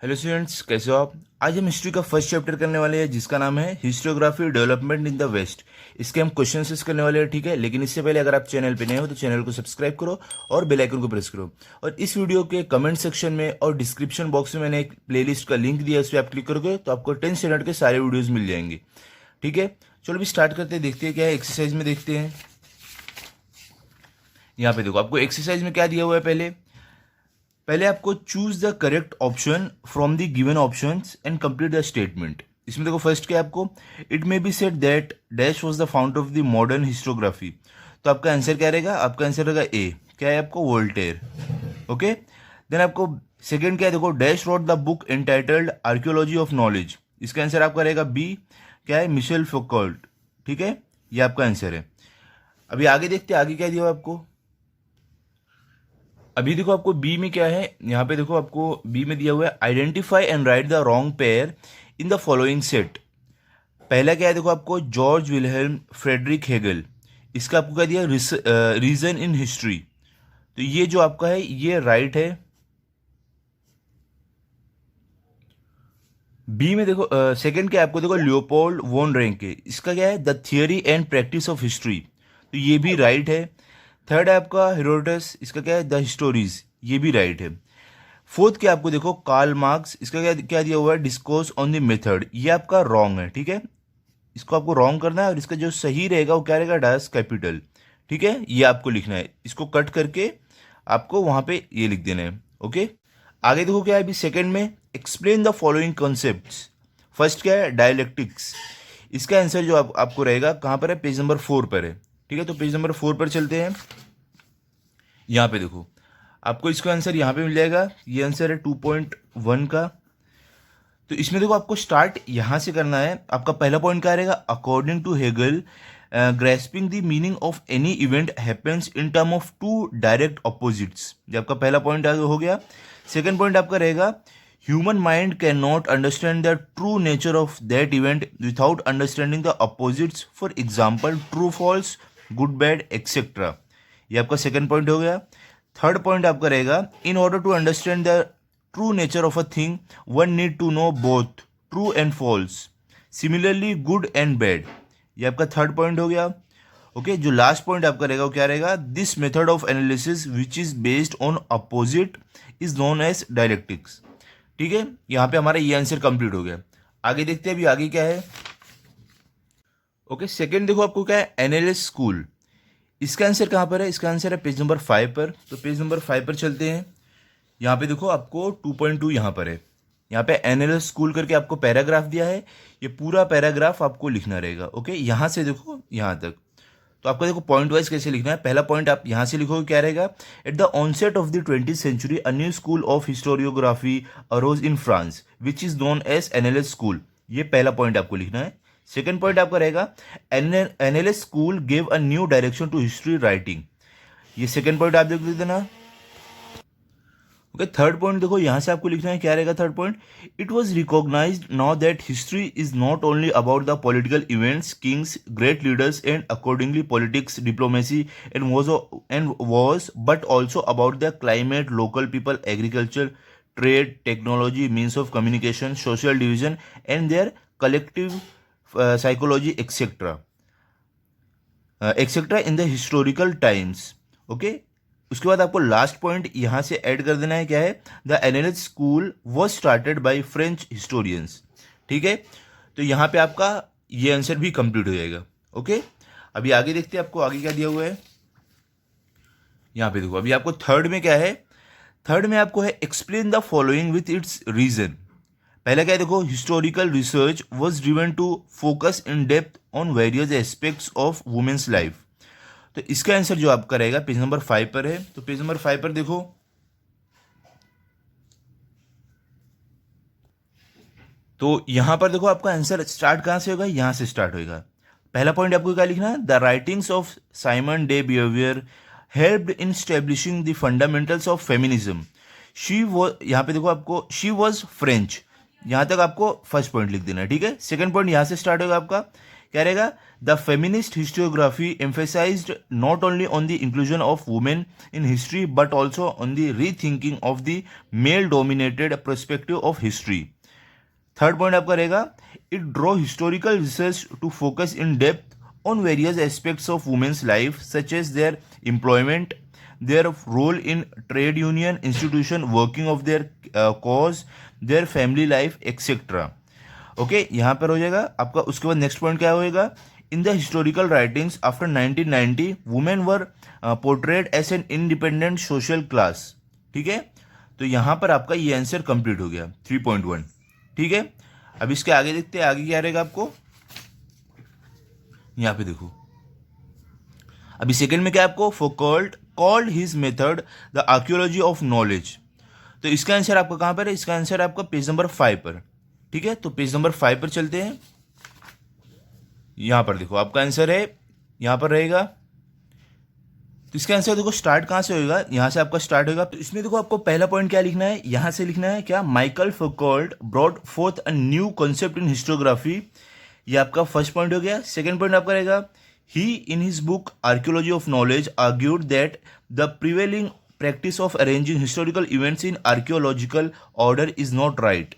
Hello students, कैसे हो आप। आज हम हिस्ट्री का फर्स्ट चैप्टर करने वाले हैं जिसका नाम है historiography development in the west. इसके हम क्वेश्चंस करने वाले हैं, ठीक है। लेकिन इससे पहले अगर आप चैनल पे नए हो तो चैनल को सब्सक्राइब करो और बेल आइकन को प्रेस करो। और इस वीडियो के कमेंट सेक्शन में और डिस्क्रिप्शन बॉक्स में मैंने एक प्लेलिस्ट का लिंक दिया है, उस पर आप क्लिक करोगे तो आपको 10 स्टैंडर्ड के सारे वीडियोज मिल जाएंगे, ठीक है। चलो अभी स्टार्ट करते हैं, देखते हैं क्या है। एक्सरसाइज में देखते हैं। यहाँ पे देखो आपको एक्सरसाइज में क्या दिया हुआ है। पहले आपको choose the correct option from the given options and complete the statement. इसमें देखो फर्स्ट क्या है आपको, it may be said that dash was the founder of the modern historiography. तो आपका आंसर क्या रहेगा, आपका आंसर रहेगा ए, क्या है आपको, वोल्टेयर। ओके, देन आपको सेकंड क्या है, देखो dash wrote the book entitled archaeology of knowledge. इसका आंसर आपका रहेगा बी, क्या है, मिशेल फौकॉल्ट, ठीक है। ये आपका आंसर है। अभी आगे देखते हैं, आगे क्या दिया हुआ है आपको। अभी देखो आपको बी में क्या है, यहाँ पे देखो आपको बी में दिया हुआ है identify and right the wrong pair in the following set. पहला क्या है, देखो आपको जॉर्ज विल्हेल्म फ्रेडरिक हेगल। इसका आपको क्या दिया, रीजन इन हिस्ट्री। तो ये जो आपका है ये राइट है। बी में देखो सेकंड क्या है आपको, देखो लियोपोल्ड वॉन रेंके। इसका क्या है, the theory and practice of history. तो ये भी राइट है। थर्ड है आपका हेरोडोटस। इसका क्या है, द हिस्टोरीज। ये भी राइट है। फोर्थ क्या आपको देखो कार्ल मार्क्स। इसका क्या क्या दिया हुआ है, डिस्कोर्स ऑन द मेथड। ये आपका रॉन्ग है, ठीक है। इसको आपको रॉन्ग करना है और इसका जो सही रहेगा वो क्या रहेगा, डास कैपिटल, ठीक है। ये आपको लिखना है, इसको कट करके आपको वहां पे ये लिख देना है। ओके, आगे देखो क्या है अभी सेकंड में, explain the following concepts. First क्या है, डायलेक्टिक्स। इसका आंसर जो आपको रहेगा कहाँ पर है, पेज नंबर 4 पर है, ठीक है। तो पेज नंबर 4 पर चलते हैं। यहाँ पे देखो आपको इसका आंसर यहाँ पे मिल जाएगा। ये आंसर है 2.1 का। तो इसमें देखो आपको स्टार्ट यहाँ से करना है। आपका पहला पॉइंट क्या रहेगा, according to Hegel grasping the meaning of any event happens in term of two direct opposites. ये आपका पहला पॉइंट हो गया। सेकंड पॉइंट आपका रहेगा, human mind can not understand the true nature of that event without understanding the opposites, for example true false, good bad etcetera. ये आपका second point हो गया। थर्ड पॉइंट आपका रहेगा, in order to understand the true nature of a thing one need to know both true and false, similarly good and bad. ये आपका third point हो गया। ओके, जो लास्ट पॉइंट आपका रहेगा वो क्या रहेगा, this method of analysis which is based on opposite is known as dialectics, ठीक है। यहाँ पे हमारा ये आंसर कंप्लीट हो गया। आगे देखते हैं अभी आगे क्या है। ओके, सेकंड देखो आपको क्या है, एनएलएस स्कूल। इसका आंसर कहाँ पर है, इसका आंसर है पेज नंबर 5 पर। तो पेज नंबर 5 पर चलते हैं। यहाँ पे देखो आपको 2.2 यहाँ पर है। यहाँ पे एनएलएस स्कूल करके आपको पैराग्राफ दिया है। ये पूरा पैराग्राफ आपको लिखना रहेगा। ओके, यहाँ से देखो यहाँ तक। तो आपको देखो पॉइंट वाइज कैसे लिखना है। पहला पॉइंट आप यहाँ से लिखोगे, क्या रहेगा, at the onset of the 20th century a new school of historiography arose in France which is known as Annales school. ये पहला पॉइंट आपको लिखना है। सेकंड पॉइंट आपका रहेगा, Annales school gave a new direction to history writing. ये second point आप देख देना। ओके, थर्ड पॉइंट देखो यहाँ से आपको लिखना है, क्या रहेगा third point, it was recognised now that history is not only about the political events, kings, great leaders and accordingly politics, diplomacy and wars, but also about the climate, local people, agriculture, trade, technology, means of communication, social division and their collective psychology etcetera etcetera in the historical times. Okay, उसके बाद आपको last point यहां से add कर देना है, क्या है, the NLS school was started by French historians, ठीक है। तो यहां पे आपका ये आंसर भी कंप्लीट हो जाएगा। ओके, अभी आगे देखते हैं आपको आगे क्या दिया हुआ है। यहां पे देखो अभी आपको थर्ड में क्या है, थर्ड में आपको है explain the following with its reason. पहला क्या है, देखो historical research was driven to focus in depth on various aspects of women's life. तो इसका आंसर जो आपका रहेगा पेज नंबर 5 पर है। तो पेज नंबर 5 पर देखो, तो यहां पर देखो आपका आंसर स्टार्ट कहां से होगा, यहां से स्टार्ट होगा। पहला पॉइंट आपको क्या लिखना है, the writings of Simon day behaviour helped in establishing the fundamentals of feminism. She वो, यहां पे देखो आपको शी वॉज फ्रेंच। यहां तक आपको फर्स्ट पॉइंट लिख देना है, ठीक है। सेकंड पॉइंट यहां से स्टार्ट होगा आपका, क्या रहेगा? The feminist historiography emphasised not only on the inclusion of women in history but also on the rethinking of the male dominated perspective of history. Third point आपका रहेगा, it draw historical research to focus in depth on various aspects of women's life such as their employment, their role in trade union institution, working of their cause, their family life, etc. Okay, यहाँ पर हो जाएगा आपका। उसके बाद next point क्या होएगा? In the historical writings after 1990 women were portrayed as an independent social class. ठीक है, तो यहाँ पर आपका ये आंसर कंप्लीट हो गया 3.1। ठीक है, अब इसके आगे देखते हैं आगे क्या रहेगा आपको। यहाँ पे देखो, अभी सेकंड में क्या है आपको? Foucault called his method the archaeology of knowledge. तो इसका आंसर आपका कहाँ पर है? इसका आंसर आपका पेज नंबर 5 पर। ठीक है, तो पेज नंबर 5 पर चलते हैं। यहां पर देखो आपका आंसर है, यहां पर रहेगा। तो इसका आंसर देखो स्टार्ट कहां से होगा? यहां से आपका स्टार्ट होगा। तो इसमें देखो आपको पहला पॉइंट क्या लिखना है? यहां से लिखना है क्या? Michael Foucault brought fourth a new concept in historiography. ये आपका फर्स्ट पॉइंट हो गया। सेकंड पॉइंट आपका रहेगा, he in his book archaeology of knowledge argued that the prevailing practice of arranging historical events in archaeological order is not right.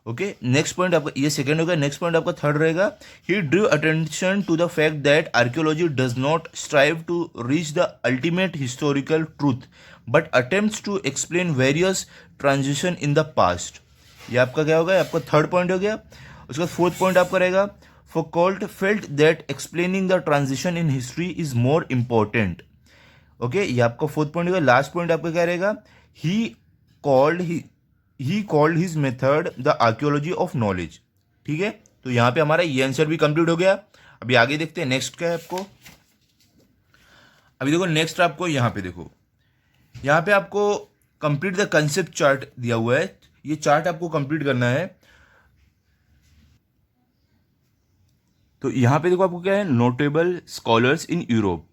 Okay, next point आपका ये second होगा। Next point आपका third रहेगा, he drew attention to the fact that archaeology does not strive to reach the ultimate historical truth but attempts to explain various transition in the past. ये आपका क्या होगा? आपका थर्ड पॉइंट हो गया। उसका फोर्थ पॉइंट आपका रहेगा, Foucault felt that explaining the transition in history is more important. Okay, ये आपका फोर्थ पॉइंट होगा। लास्ट पॉइंट आपका क्या रहेगा? He called his method the archaeology of knowledge. ठीक है, तो यहां पे हमारा ये आंसर भी कंप्लीट हो गया। अभी आगे देखते हैं नेक्स्ट क्या है आपको। अभी देखो नेक्स्ट आपको यहां पे देखो, यहां पे आपको कंप्लीट द कंसेप्ट चार्ट दिया हुआ है। ये चार्ट आपको कंप्लीट करना है। तो यहां पे देखो आपको क्या है? Notable scholars in Europe.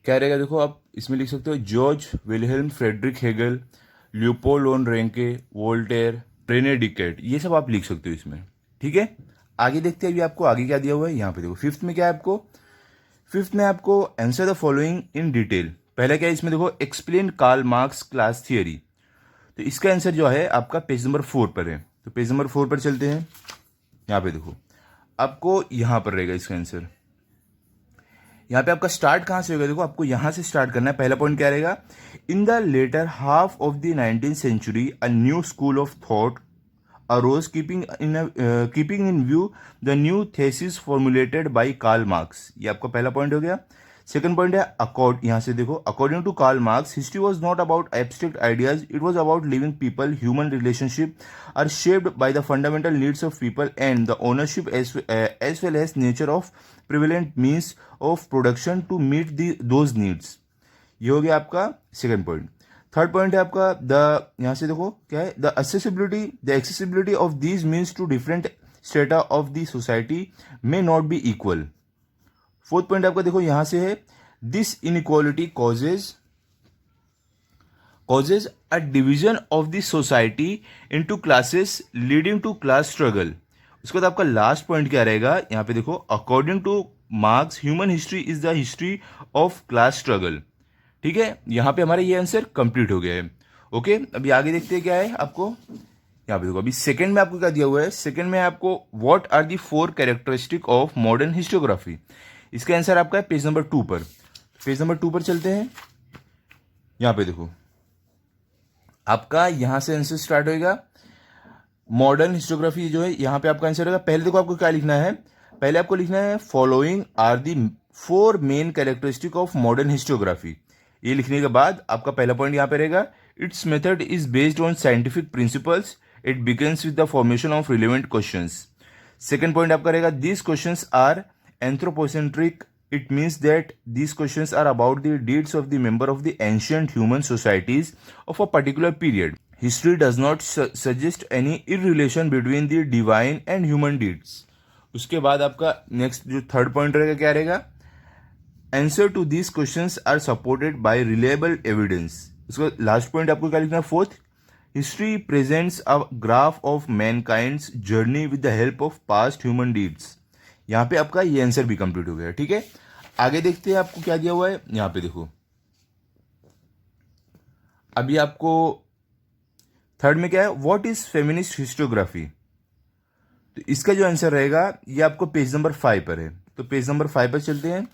क्या रहेगा? देखो आप इसमें लिख सकते हो Georg Wilhelm Friedrich Hegel, Leopold von Ranke, Voltaire, Rene Descartes, ये सब आप लिख सकते हो इसमें। ठीक है, आगे देखते हैं अभी आपको आगे क्या दिया हुआ है। यहाँ पे देखो फिफ्थ में क्या है आपको? फिफ्थ में आपको answer the following in detail. पहला क्या है इसमें? देखो explain Karl Marx class theory. तो इसका आंसर जो है आपका पेज नंबर 4 पर है। तो पेज नंबर 4 पर चलते हैं। यहाँ पे देखो आपको यहाँ पर रहेगा इसका आंसर। यहाँ पे आपका स्टार्ट कहाँ से होगा? देखो आपको यहाँ से स्टार्ट करना है। पहला पॉइंट क्या रहेगा? In the latter half of the 19th century a new school of thought arose keeping in view the new thesis formulated by Karl Marx. ये आपका पहला पॉइंट हो गया। सेकंड पॉइंट है यहाँ से देखो, according to Karl Marx history was not about abstract ideas, it was about living people, human relationship are shaped by the fundamental needs of people and the ownership as well as nature of prevalent means of production to meet those needs. ये हो गया आपका second point. Third point है आपका यहाँ से देखो क्या है? The accessibility of these means to different strata of the society may not be equal. Fourth point आपका देखो यहां से है, this inequality causes a division of the society into classes leading to class struggle. उसके बाद आपका last point क्या रहेगा? यहाँ पे देखो, according two marks human history is the history of class struggle. ठीक है, यहाँ पे हमारा ये आंसर कंप्लीट हो गया है। ओके, अभी आगे देखते हैं क्या है आपको। यहाँ पे देखो अभी सेकंड में आपको क्या दिया हुआ है? सेकंड में आपको what are the 4 characteristic of modern historiography. इसका आंसर आपका है पेज नंबर 2 पर। पेज नंबर 2 पर चलते हैं। यहाँ पे देखो आपका यहाँ से आंसर स्टार्ट होएगा। मॉडर्न हिस्टोग्राफी जो है यहाँ पे आपका आंसर होगा। पहले देखो आपको क्या लिखना है? पहले आपको लिखना है following are the 4 main characteristic of modern historiography. ये लिखने के बाद आपका पहला पॉइंट यहाँ पे रहेगा, its method is based on scientific principles, it begins with the formation of relevant questions. Second point आपका रहेगा, these questions are anthropocentric. It means that these questions are about the deeds of the member of the ancient human societies of a particular period. History does not suggest any irrelation between the divine and human deeds. उसके बाद आपका next जो third point रहेगा क्या रहेगा? Answer to these questions are supported by reliable evidence. उसका last point आपको क्या लिखना है? Fourth, history presents a graph of mankind's journey with the help of past human deeds. यहाँ पे आपका ये आंसर भी कंप्लीट हो गया। ठीक है, आगे देखते हैं आपको क्या दिया हुआ है। यहाँ पे देखो, अभी आपको थर्ड में क्या है, व्हाट इज फेमिनिस्ट हिस्टोग्राफी। तो इसका जो आंसर रहेगा ये आपको पेज नंबर 5 पर है। तो पेज नंबर 5 पर चलते हैं।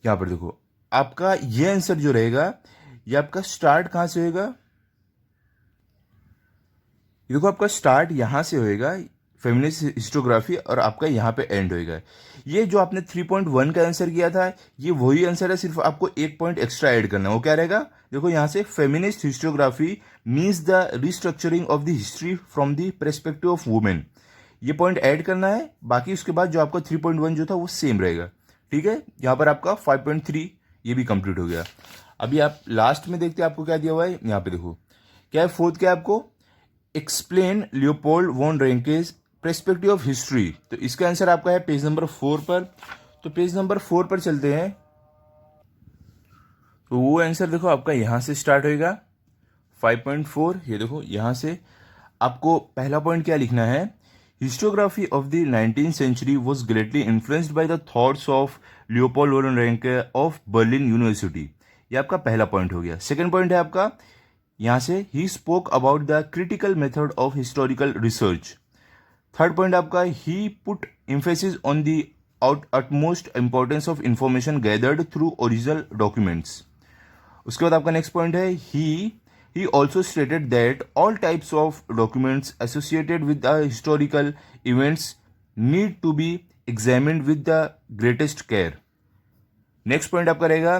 यहां पर देखो, आपका ये आंसर जो रहेगा ये आपका स्टार्ट कहां से होएगा। देखो, आपका स्टार्ट यहां से होएगा फेमिनिस्ट हिस्टोग्राफी, और आपका यहां पे एंड होएगा। ये जो आपने 3.1 का आंसर किया था ये वही आंसर है, सिर्फ आपको एक पॉइंट एक्स्ट्रा ऐड करना है। वो क्या रहेगा, देखो यहां से feminist historiography means the restructuring of the history from the perspective of women. ये पॉइंट ऐड करना है, बाकी उसके बाद जो आपका 3.1 जो था वो सेम रहेगा। ठीक है, यहां पर आपका 5.3 ये भी कंप्लीट हो गया। अभी आप लास्ट में देखते हैं आपको क्या दिया हुआ है। यहाँ पे देखो क्या है, फोर्थ क्या है आपको, explain Leopold von Ranke's perspective of history. तो इसका आंसर आपका है पेज नंबर 4 पर। तो पेज नंबर 4 पर चलते हैं। तो वो आंसर देखो आपका यहां से स्टार्ट होएगा 5.4। ये देखो यहां से आपको पहला पॉइंट क्या लिखना है, historiography of the 19th century was greatly influenced by the thoughts of Leopold von Ranke of Berlin university. ये आपका पहला पॉइंट हो गया। सेकेंड पॉइंट है आपका यहां से, he spoke about the critical method of historical research. Third point आपका, he put emphasis on the utmost importance of information gathered through original documents। उसके बाद आपका नेक्स्ट पॉइंट है, he also stated that all types of documents associated with the historical events need to be examined with the greatest care। Next point आपका रहेगा,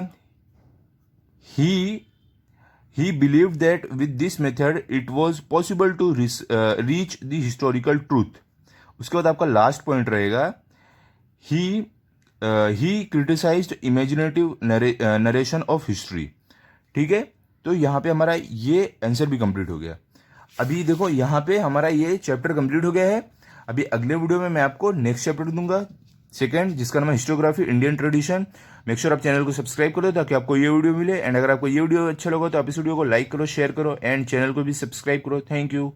he believed that with this method it was possible to reach the historical truth। उसके बाद आपका last point रहेगा, he criticized imaginative narration of history। ठीक है, तो यहाँ पे हमारा ये आंसर भी कंप्लीट हो गया। अभी देखो यहाँ पे हमारा ये चैप्टर कंप्लीट हो गया है। अभी अगले वीडियो में मैं आपको नेक्स्ट चैप्टर दूंगा, सेकंड, जिसका नाम है historiography Indian tradition. Make sure आप चैनल को सब्सक्राइब करो ताकि आपको ये वीडियो मिले। एंड अगर आपको ये वीडियो अच्छा लगा तो आप इस वीडियो को लाइक करो, शेयर करो एंड चैनल को भी सब्सक्राइब करो। Thank you.